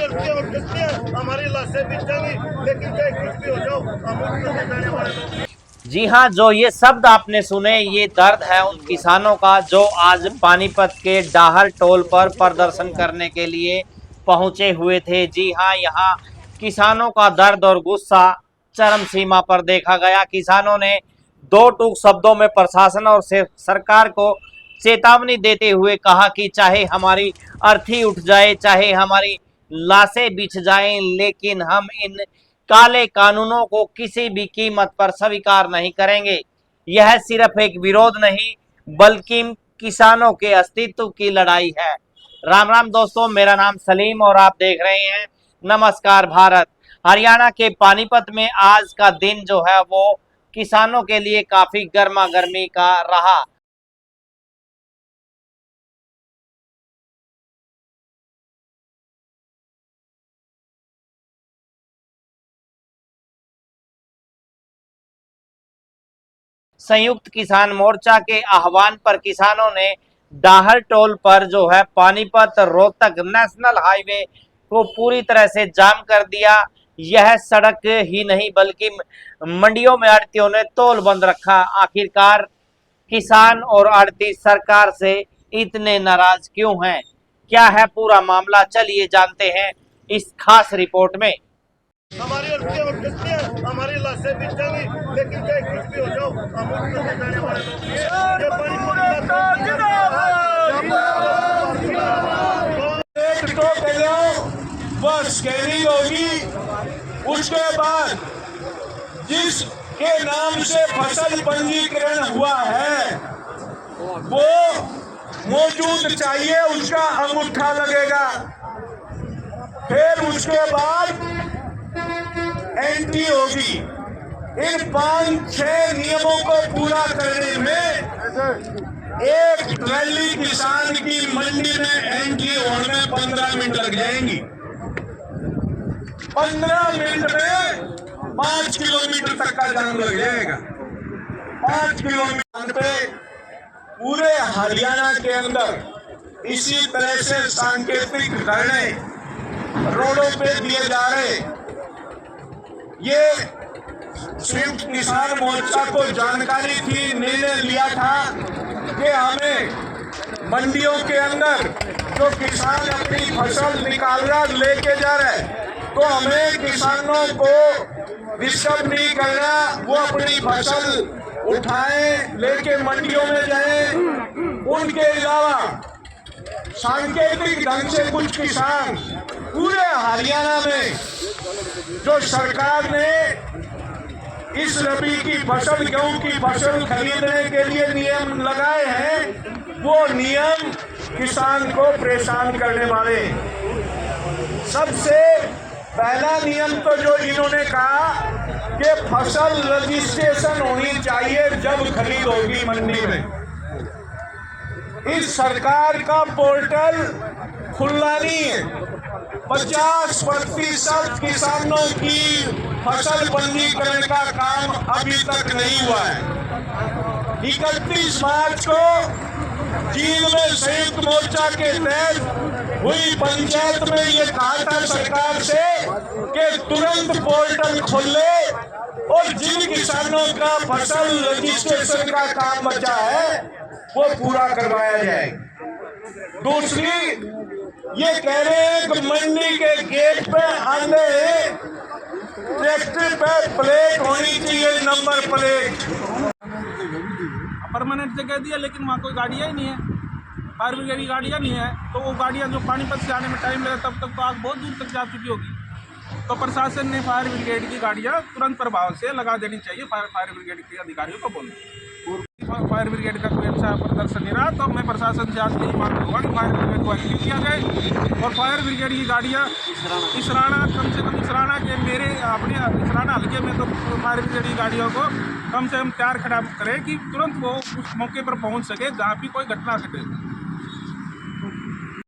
हमारी अर्थी हो सकती है, हमारी लाशें बिक जाएंगी, लेकिन चाहे कुछ भी हो जाओ हम उठ जाने वाले लोग। जी हाँ, जो ये शब्द आपने सुने, ये दर्द है उन किसानों का जो आज पानीपत के डाहर टोल पर प्रदर्शन करने के लिए पहुंचे हुए थे। जी हाँ, यहाँ किसानों का दर्द और गुस्सा चरम सीमा पर देखा गया। किसानों ने दो टूक शब्दों में प्रशासन और सरकार को चेतावनी देते हुए कहा कि चाहे हमारी अर्थी उठ जाए, चाहे हमारी लाशें बिछ जाएं, लेकिन हम इन काले कानूनों को किसी भी कीमत पर स्वीकार नहीं करेंगे। यह सिर्फ एक विरोध नहीं, बल्कि किसानों के अस्तित्व की लड़ाई है। राम राम दोस्तों, मेरा नाम सलीम और आप देख रहे हैं नमस्कार भारत। हरियाणा के पानीपत में आज का दिन जो है वो किसानों के लिए काफी गर्मा गर्मी का रहा। संयुक्त किसान मोर्चा के आह्वान पर किसानों ने डाहर टोल पर जो है पानीपत रोहतक नेशनल हाईवे को पूरी तरह से जाम कर दिया। यह सड़क ही नहीं बल्कि मंडियों में आड़तियों ने तोल बंद रखा। आखिरकार किसान और आड़ती सरकार से इतने नाराज क्यों हैं? क्या है पूरा मामला, चलिए जानते हैं इस खास रिपोर्ट में। हमारी अर्थी हो सकती है, हमारी लाशें बिक जाएंगी, लेकिन चाहे कुछ भी हो जाओ हम उठ जाने वाले लोग। ये वह स्कैनिंग होगी, उसके बाद जिसके नाम से फसल पंजीकरण हुआ है वो मौजूद चाहिए, उसका अंगूठा लगेगा। फिर उसके बाद एंट्री होगी। इन 5-6 नियमों को पूरा करने में एक ट्रैली किसान की मंडी में एंट्री होने में 15 मिनट लग जाएंगी। 15 मिनट में 5 किलोमीटर तक का जाम लग जाएगा। 5 किलोमीटर पे पूरे हरियाणा के अंदर इसी तरह से सांकेतिक धरने रोडों पे दिए जा रहे। ये संयुक्त किसान मोर्चा को जानकारी थी, निर्णय लिया था कि हमें मंडियों के अंदर जो किसान अपनी फसल निकाल रहा लेके जा रहे, तो हमें किसानों को डिस्टर्ब नहीं करना। वो अपनी फसल उठाएं, लेके मंडियों में जाएं। उनके अलावा सांकेतिक ढंग से कुछ किसान पूरे हरियाणा में जो सरकार ने इस रबी की फसल, गेहूं की फसल खरीदने के लिए नियम लगाए हैं, वो नियम किसान को परेशान करने वाले। सबसे पहला नियम तो जो इन्होंने कहा कि फसल रजिस्ट्रेशन होनी चाहिए जब खरीद होगी मंडी में। इस सरकार का पोर्टल खुला नहीं है। 50% किसानों की फसल पंजीकरण का काम अभी तक नहीं हुआ है। 31 मार्च को जींद में संयुक्त मोर्चा के तहत हुई पंचायत में ये कहा था सरकार से कि तुरंत पोर्टल खोले और जिन किसानों का फसल रजिस्ट्रेशन का काम बचा है वो पूरा करवाया जाए। दूसरी ये कह रहे हैं कि मंडी के गेट पे आने ट्रैक्टर पे प्लेट होनी चाहिए, नंबर प्लेट। परमानेंट जगह दिया लेकिन वहाँ कोई गाड़ियाँ ही नहीं है, फायर ब्रिगेड की गाड़ियाँ नहीं है। तो वो गाड़ियाँ जो पानीपत से आने में टाइम लगा तब तक तो आग बहुत दूर तक जा चुकी होगी। तो प्रशासन ने फायर ब्रिगेड की गाड़ियाँ तुरंत प्रभाव से लगा देनी चाहिए। फायर ब्रिगेड के अधिकारियों को बोलना, फायर ब्रिगेड का कोई अच्छा प्रदर्शन नहीं रहा तो मैं प्रशासन से आज यही मांग करूँगा कि फायर ब्रिगेड को एक्टिव किया जाए और फायर ब्रिगेड की गाड़ियाँ इसराना, कम से कम इसराना के मेरे अपने इसराना हल्के में तो फायर ब्रिगेड की गाड़ियों को कम से कम तैयार खड़ा करें कि तुरंत वो उस मौके पर पहुँच सके जहाँ भी कोई घटना घटे।